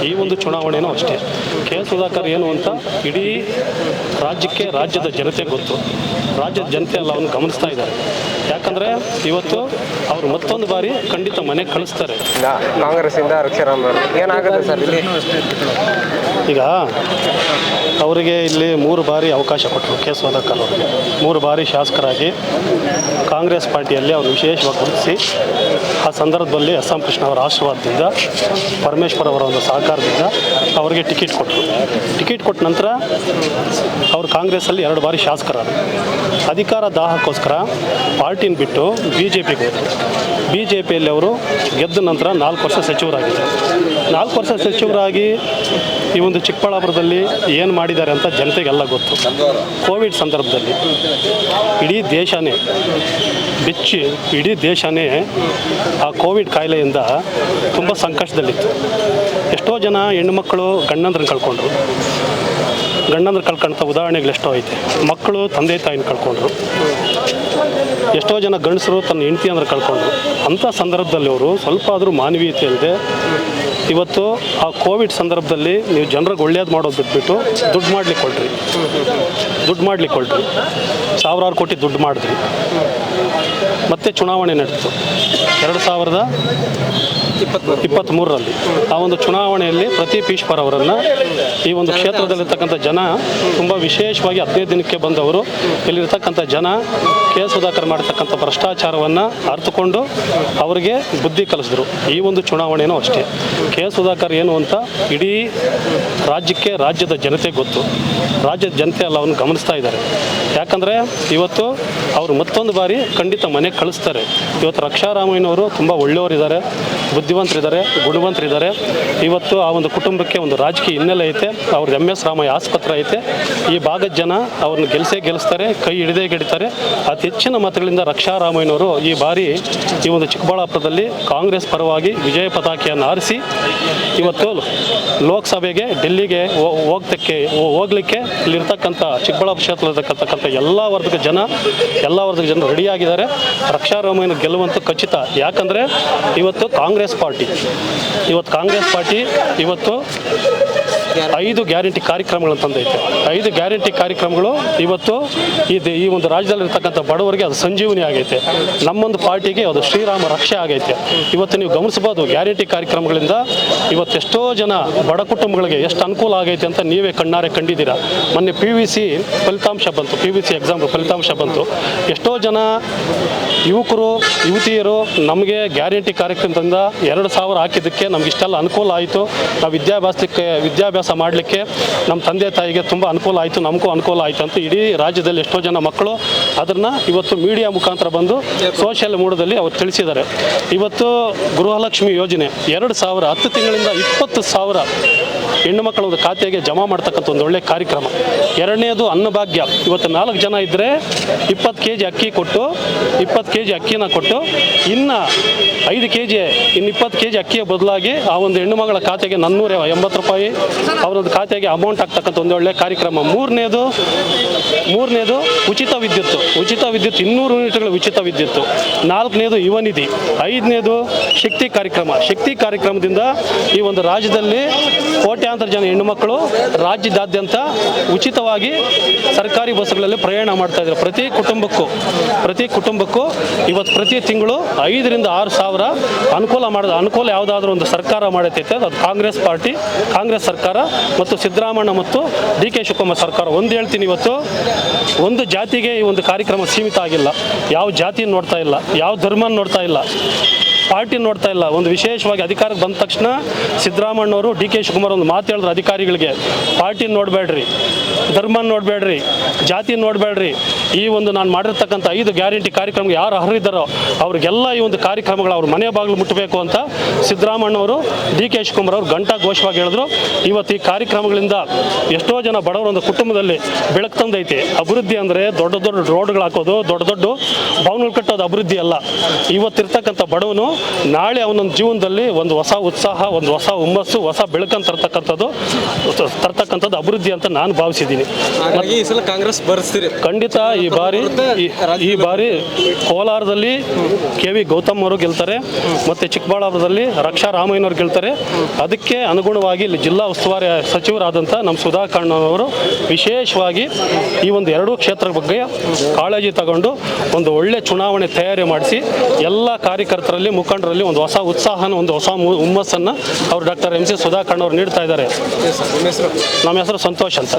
ಈ ಒಂದು ಚುನಾವಣೆಯೂ ಅಷ್ಟೇ. ಕೆ ಸುಧಾಕರ್ ಏನು ಅಂತ ಇಡೀ ರಾಜ್ಯಕ್ಕೆ, ರಾಜ್ಯದ ಜನತೆ ಗೊತ್ತು. ರಾಜ್ಯದ ಜನತೆ ಎಲ್ಲ ಅವನು ಗಮನಿಸ್ತಾ ಇದ್ದಾರೆ. ಯಾಕಂದರೆ ಇವತ್ತು ಅವರು ಮತ್ತೊಂದು ಬಾರಿ ಖಂಡಿತ ಮನೆಗೆ ಕಳಿಸ್ತಾರೆ. ಕಾಂಗ್ರೆಸ್ಸಿಂದ ರಕ್ಷಾರಾಮ್ ಏನಾಗುತ್ತೆ ಸರ್ ಇಲ್ಲಿ? ಈಗ ಅವರಿಗೆ ಇಲ್ಲಿ 3 ಬಾರಿ ಅವಕಾಶ ಕೊಟ್ಟರು. ಕೆ ಸುಧಾಕರ್ ಅವರಿಗೆ 3 ಬಾರಿ ಶಾಸಕರಾಗಿ ಕಾಂಗ್ರೆಸ್ ಪಾರ್ಟಿಯಲ್ಲಿ ಅವರು ವಿಶೇಷವಾಗಿ ಗುರುತಿಸಿ, ಆ ಸಂದರ್ಭದಲ್ಲಿ ಎಸ್ ಎಂ ಕೃಷ್ಣ ಅವರ ಆಶೀರ್ವಾದದಿಂದ, ಪರಮೇಶ್ವರ್ ಅವರ ಒಂದು ಸಹಕಾರದಿಂದ ಅವರಿಗೆ ಟಿಕೆಟ್ ಕೊಟ್ಟರು. ಟಿಕೆಟ್ ಕೊಟ್ಟ ನಂತರ ಅವರು ಕಾಂಗ್ರೆಸ್ಸಲ್ಲಿ 2 ಬಾರಿ ಶಾಸಕರಾದರು. ಅಧಿಕಾರ ದಾಹಕ್ಕೋಸ್ಕರ ಪಾರ್ಟಿನ ಬಿಟ್ಟು BJPಗೆ ಹೋದರು. BJPಯಲ್ಲಿ ಅವರು ಗೆದ್ದ ನಂತರ 4 ವರ್ಷ ಸಚಿವರಾಗಿದ್ದರು. 4 ವರ್ಷ ಸಚಿವರಾಗಿ ಈ ಒಂದು ಚಿಕ್ಕಬಳ್ಳಾಪುರದಲ್ಲಿ ಏನು ಮಾಡಿದ್ದಾರೆ ಅಂತ ಜನತೆಗೆಲ್ಲ ಗೊತ್ತು. ಕೋವಿಡ್ ಸಂದರ್ಭದಲ್ಲಿ ಇಡೀ ದೇಶನೇ ಬೆಚ್ಚಿ, ಇಡೀ ದೇಶನೇ ಆ ಕೋವಿಡ್ ಕಾಯಿಲೆಯಿಂದ ತುಂಬ ಸಂಕಷ್ಟದಲ್ಲಿತ್ತು. ಎಷ್ಟೋ ಜನ ಹೆಣ್ಣುಮಕ್ಕಳು ಗಂಡಂದ್ರನ್ನ ಕಳ್ಕೊಂಡ್ರು. ಗಂಡಂದ್ರ ಕಳ್ಕೊಂಡ ಉದಾಹರಣೆಗಳು ಎಷ್ಟೋ ಐತೆ. ಮಕ್ಕಳು ತಂದೆ ತಾಯಿನ ಕಳ್ಕೊಂಡ್ರು. ಎಷ್ಟೋ ಜನ ಗಂಡಸರು ತನ್ನ ಹೆಂಡತಿ ಅಂದ್ರೆ ಕಳ್ಕೊಂಡ್ರು. ಅಂಥ ಸಂದರ್ಭದಲ್ಲಿ ಅವರು ಸ್ವಲ್ಪ ಆದರೂ ಮಾನವೀಯತೆ ಇಲ್ಲದೆ ಇವತ್ತು ಆ ಕೋವಿಡ್ ಸಂದರ್ಭದಲ್ಲಿ ನೀವು ಜನರಿಗೆ ಒಳ್ಳೇದು ಮಾಡೋದು ಬಿಟ್ಬಿಟ್ಟು ದುಡ್ಡು ಮಾಡ್ಲಿಕ್ಕೆ ಹೊರಟ್ರಿ. ಸಾವಿರಾರು ಕೋಟಿ ದುಡ್ಡು ಮಾಡಿದ್ರಿ. ಮತ್ತೆ ಚುನಾವಣೆ ನಡೆಯಿತು 2023ರಲ್ಲಿ. ಆ ಒಂದು ಚುನಾವಣೆಯಲ್ಲಿ ಪ್ರದೀಪ್ ಈಶ್ವರ್ ಅವರನ್ನು ಈ ಒಂದು ಕ್ಷೇತ್ರದಲ್ಲಿರ್ತಕ್ಕಂಥ ಜನ ತುಂಬ ವಿಶೇಷವಾಗಿ 15 ದಿನಕ್ಕೆ ಬಂದವರು ಇಲ್ಲಿರ್ತಕ್ಕಂಥ ಜನ ಕೆ ಸುಧಾಕರ್ ಮಾಡ್ತಕ್ಕಂಥ ಭ್ರಷ್ಟಾಚಾರವನ್ನು ಅರ್ಥಕೊಂಡು ಅವರಿಗೆ ಬುದ್ಧಿ ಕಲಿಸಿದ್ರು. ಈ ಒಂದು ಚುನಾವಣೆಯೂ ಅಷ್ಟೇ. ಕೆ ಸುಧಾಕರ್ ಏನು ಅಂತ ಇಡೀ ರಾಜ್ಯಕ್ಕೆ, ರಾಜ್ಯದ ಜನತೆ ಗೊತ್ತು. ರಾಜ್ಯದ ಜನತೆ ಎಲ್ಲ ಅವನು ಗಮನಿಸ್ತಾ ಇದ್ದಾರೆ. ಯಾಕಂದರೆ ಇವತ್ತು ಅವರು ಮತ್ತೊಂದು ಬಾರಿ ಖಂಡಿತ ಮನೆಗೆ ಕಳಿಸ್ತಾರೆ. ಇವತ್ತು ರಕ್ಷಾರಾಮಯ್ಯನವರು ತುಂಬ ಒಳ್ಳೆಯವರಿದ್ದಾರೆ, ಬುದ್ಧಿವಂತರಿದ್ದಾರೆ, ಗುಣವಂತರಿದ್ದಾರೆ. ಇವತ್ತು ಆ ಒಂದು ಕುಟುಂಬಕ್ಕೆ ಒಂದು ರಾಜಕೀಯ ಹಿನ್ನೆಲೆ ಐತೆ. ಅವ್ರದ್ದು MS ರಾಮಯ್ಯ ಆಸ್ಪತ್ರೆ ಐತೆ. ಈ ಭಾಗದ ಜನ ಅವ್ರನ್ನ ಗೆಲ್ಲಿಸ್ತಾರೆ, ಕೈ ಹಿಡಿದೇ ಗೆಡಿತಾರೆ. ಅತಿ ಹೆಚ್ಚಿನ ಮತಗಳಿಂದ ರಕ್ಷಾರಾಮಯ್ಯನವರು ಈ ಬಾರಿ ಈ ಒಂದು ಚಿಕ್ಕಬಳ್ಳಾಪುರದಲ್ಲಿ ಕಾಂಗ್ರೆಸ್ ಪರವಾಗಿ ವಿಜಯ ಪತಾಕೆಯನ್ನು ಹಾರಿಸಿ ಇವತ್ತು ಲೋಕಸಭೆಗೆ, ಡೆಲ್ಲಿಗೆ ಹೋಗ್ಲಿಕ್ಕೆ ಇಲ್ಲಿರ್ತಕ್ಕಂಥ ಚಿಕ್ಕಬಳ್ಳಾಪುರ ಕ್ಷೇತ್ರದಲ್ಲಿರ್ತಕ್ಕಂಥ ಎಲ್ಲ ವರ್ಗದ ಜನ ರೆಡಿಯಾಗಿದ್ದಾರೆ. ರಕ್ಷಾರಾಮಯ್ಯನ ಗೆಲ್ಲುವಂತೂ ಖಚಿತ. ಯಾಕಂದರೆ ಇವತ್ತು ಕಾಂಗ್ರೆಸ್ ಪಾರ್ಟಿ ಇವತ್ತು 5 ಗ್ಯಾರಂಟಿ ಕಾರ್ಯಕ್ರಮಗಳು ತಂದೈತೆ. 5 ಗ್ಯಾರಂಟಿ ಕಾರ್ಯಕ್ರಮಗಳು ಇವತ್ತು ಈ ಒಂದು ರಾಜ್ಯದಲ್ಲಿರ್ತಕ್ಕಂಥ ಬಡವರಿಗೆ ಅದು ಸಂಜೀವನಿ ಆಗೈತೆ. ನಮ್ಮೊಂದು ಪಾರ್ಟಿಗೆ ಅದು ಶ್ರೀರಾಮ ರಕ್ಷೆ ಆಗೈತೆ. ಇವತ್ತು ನೀವು ಗಮನಿಸ್ಬೋದು, ಗ್ಯಾರಂಟಿ ಕಾರ್ಯಕ್ರಮಗಳಿಂದ ಇವತ್ತೆಷ್ಟೋ ಜನ ಬಡ ಕುಟುಂಬಗಳಿಗೆ ಎಷ್ಟು ಅನುಕೂಲ ಆಗೈತೆ ಅಂತ ನೀವೇ ಕಣ್ಣಾರೆ ಕಂಡಿದ್ದೀರಾ. ಮೊನ್ನೆ PVC ಎಕ್ಸಾಮ್ ಫಲಿತಾಂಶ ಬಂತು. ಎಷ್ಟೋ ಜನ ಯುವಕರು, ಯುವತಿಯರು ನಮಗೆ ಗ್ಯಾರಂಟಿ ಕಾರ್ಯಕ್ರಮದಿಂದ 2,000 ಹಾಕಿದ್ದಕ್ಕೆ ನಮ್ಗೆ ಇಷ್ಟೆಲ್ಲ ಅನುಕೂಲ ಆಯಿತು. ನಾವು ವಿದ್ಯಾಭ್ಯಾಸ ಮಾಡಲಿಕ್ಕೆ ನಮ್ಮ ತಂದೆ ತಾಯಿಗೆ ತುಂಬ ಅನುಕೂಲ ಆಯಿತು, ನಮಗೂ ಅನುಕೂಲ ಆಯಿತು ಅಂತ ಇಡೀ ರಾಜ್ಯದಲ್ಲಿ ಎಷ್ಟೋ ಜನ ಮಕ್ಕಳು ಅದನ್ನು ಇವತ್ತು ಮೀಡಿಯಾ ಮುಖಾಂತರ ಬಂದು ಸೋಷಿಯಲ್ ಮೀಡಿಯಾದಲ್ಲಿ ಅವ್ರು ತಿಳಿಸಿದ್ದಾರೆ. ಇವತ್ತು ಗೃಹಲಕ್ಷ್ಮಿ ಯೋಜನೆ 2,000 10 ತಿಂಗಳಿಂದ 20,000 ಹೆಣ್ಣು ಮಕ್ಕಳ ಒಂದು ಖಾತೆಗೆ ಜಮಾ ಮಾಡ್ತಕ್ಕಂಥ ಒಂದು ಒಳ್ಳೆಯ ಕಾರ್ಯಕ್ರಮ. ಎರಡನೇದು ಅನ್ನಭಾಗ್ಯ. ಇವತ್ತು 4 ಜನ ಇದ್ದರೆ 20 kg ಅಕ್ಕಿ ಕೊಟ್ಟು 20 kg ಅಕ್ಕಿನ ಕೊಟ್ಟು ಇನ್ನು 5 kg 20 kg ಅಕ್ಕಿಯ ಬದಲಾಗಿ ಆ ಒಂದು ಹೆಣ್ಣು ಮಗಳ ಖಾತೆಗೆ 480 ರೂಪಾಯಿ ಅವರೊಂದು ಖಾತೆಗೆ ಅಮೌಂಟ್ ಆಗ್ತಕ್ಕಂಥ ಒಂದು ಒಳ್ಳೆಯ ಕಾರ್ಯಕ್ರಮ. ಮೂರನೇದು ಉಚಿತ ವಿದ್ಯುತ್ 200 ಯೂನಿಟ್ಗಳ ಉಚಿತ ವಿದ್ಯುತ್. 4ನೇದು ಯುವ ನಿಧಿ. 5ನೇದು ಶಕ್ತಿ ಕಾರ್ಯಕ್ರಮದಿಂದ ಈ ಒಂದು ರಾಜ್ಯದಲ್ಲಿ ಕೋಟ್ಯಾಂತರ ಜನ ಹೆಣ್ಣುಮಕ್ಕಳು ರಾಜ್ಯದಾದ್ಯಂತ ಉಚಿತವಾಗಿ ಸರ್ಕಾರಿ ಬಸ್ಗಳಲ್ಲಿ ಪ್ರಯಾಣ ಮಾಡ್ತಾ ಇದ್ದಾರೆ. ಪ್ರತಿ ಕುಟುಂಬಕ್ಕೂ ಇವತ್ತು ಪ್ರತಿ ತಿಂಗಳು 5 ರಿಂದ 6 ಸಾವಿರ ಅನುಕೂಲ ಯಾವುದಾದ್ರೂ ಒಂದು ಸರ್ಕಾರ ಮಾಡೈತೆ ಅದು ಕಾಂಗ್ರೆಸ್ ಸರ್ಕಾರ ಮತ್ತು ಸಿದ್ದರಾಮಣ್ಣ ಮತ್ತು DK ಶಿವಕುಮಾರ್ ಸರ್ಕಾರ. ಒಂದು ಹೇಳ್ತೀನಿ, ಇವತ್ತು ಒಂದು ಜಾತಿಗೆ ಈ ಒಂದು ಕಾರ್ಯಕ್ರಮ ಸೀಮಿತ ಆಗಿಲ್ಲ. ಯಾವ ಜಾತಿಯನ್ನು ನೋಡ್ತಾ ಇಲ್ಲ, ಯಾವ ಧರ್ಮನ ನೋಡ್ತಾ ಇಲ್ಲ, ಪಾರ್ಟಿ ನೋಡ್ತಾ ಇಲ್ಲ. ಒಂದು ವಿಶೇಷವಾಗಿ ಅಧಿಕಾರಕ್ಕೆ ಬಂದ ತಕ್ಷಣ ಸಿದ್ದರಾಮಣ್ಣವರು DK ಶಿವಕುಮಾರ್ ಒಂದು ಮಾತು ಹೇಳಿದ್ರು ಅಧಿಕಾರಿಗಳಿಗೆ, ಪಾರ್ಟಿನ ನೋಡಬೇಡ್ರಿ, ಧರ್ಮನ ನೋಡಬೇಡ್ರಿ, ಜಾತಿ ನೋಡಬೇಡ್ರಿ. ಈ ಒಂದು ನಾನು ಮಾಡಿರ್ತಕ್ಕಂಥ 5 ಗ್ಯಾರಂಟಿ ಕಾರ್ಯಕ್ರಮ ಯಾರು ಅರ್ಹರಿದ್ದಾರೋ ಅವ್ರಿಗೆಲ್ಲ ಈ ಒಂದು ಕಾರ್ಯಕ್ರಮಗಳು ಅವ್ರ ಮನೆ ಬಾಗಿಲು ಮುಟ್ಟಬೇಕು ಅಂತ ಸಿದ್ದರಾಮಣ್ಣವರು DK ಶಿವಕುಮಾರ್ ಅವರು ಘಂಟಾಘೋಷವಾಗಿ ಹೇಳಿದ್ರು. ಇವತ್ತು ಈ ಕಾರ್ಯಕ್ರಮಗಳಿಂದ ಎಷ್ಟೋ ಜನ ಬಡವರ ಒಂದು ಕುಟುಂಬದಲ್ಲಿ ಬೆಳಕು ತಂದೈತೆ. ಅಭಿವೃದ್ಧಿ ಅಂದರೆ ದೊಡ್ಡ ರೋಡ್ಗಳು ಹಾಕೋದು, ದೊಡ್ಡ ಭವನಗಳು ಕಟ್ಟೋದು ಅಭಿವೃದ್ಧಿ ಅಲ್ಲ. ಇವತ್ತಿರ್ತಕ್ಕಂಥ ಬಡವನು ನಾಳೆ ಅವನೊಂದು ಜೀವನದಲ್ಲಿ ಒಂದು ಹೊಸ ಉತ್ಸಾಹ, ಒಂದು ಹೊಸ ಹುಮ್ಮಸ್ಸು, ಹೊಸ ಬೆಳಕನ್ನು ತರ್ತಕ್ಕಂಥದ್ದು ಅಭಿವೃದ್ಧಿ ಅಂತ ನಾನು ಭಾವಿಸಿದ್ದೀನಿ. ಈ ಸಲ ಕಾಂಗ್ರೆಸ್ ಬರ್ಸ್ತೀರಿ? ಖಂಡಿತ ಈ ಬಾರಿ ಕೋಲಾರದಲ್ಲಿ ಕೆ.ವಿ. ಗೌತಮ್ ಅವರು ಗೆಲ್ತಾರೆ, ಮತ್ತು ಚಿಕ್ಕಬಳ್ಳಾಪುರದಲ್ಲಿ ರಕ್ಷಾ ರಾಮಯ್ಯನವರು ಗೆಲ್ತಾರೆ. ಅದಕ್ಕೆ ಅನುಗುಣವಾಗಿ ಇಲ್ಲಿ ಜಿಲ್ಲಾ ಉಸ್ತುವಾರಿ ಸಚಿವರಾದಂಥ ನಮ್ಮ ಸುಧಾಕರ್ ಅವರು ವಿಶೇಷವಾಗಿ ಈ ಒಂದು ಎರಡೂ ಕ್ಷೇತ್ರದ ಬಗ್ಗೆ ಕಾಳಜಿ ತಗೊಂಡು ಒಂದು ಒಳ್ಳೆ ಚುನಾವಣೆ ತಯಾರಿ ಮಾಡಿಸಿ ಎಲ್ಲ ಕಾರ್ಯಕರ್ತರಲ್ಲಿ ಮುಖಂಡರಲ್ಲಿ ಒಂದು ಹೊಸ ಉತ್ಸಾಹನ, ಒಂದು ಹೊಸ ಹುಮ್ಮಸ್ಸನ್ನು ಅವರು ಡಾಕ್ಟರ್ ಎಂ ಸಿ ಸುಧಾಕರ್ ಅವರು ನೀಡ್ತಾ ಇದ್ದಾರೆ. ನಮ್ಮ ಹೆಸರು ಸಂತೋಷ್ ಅಂತ.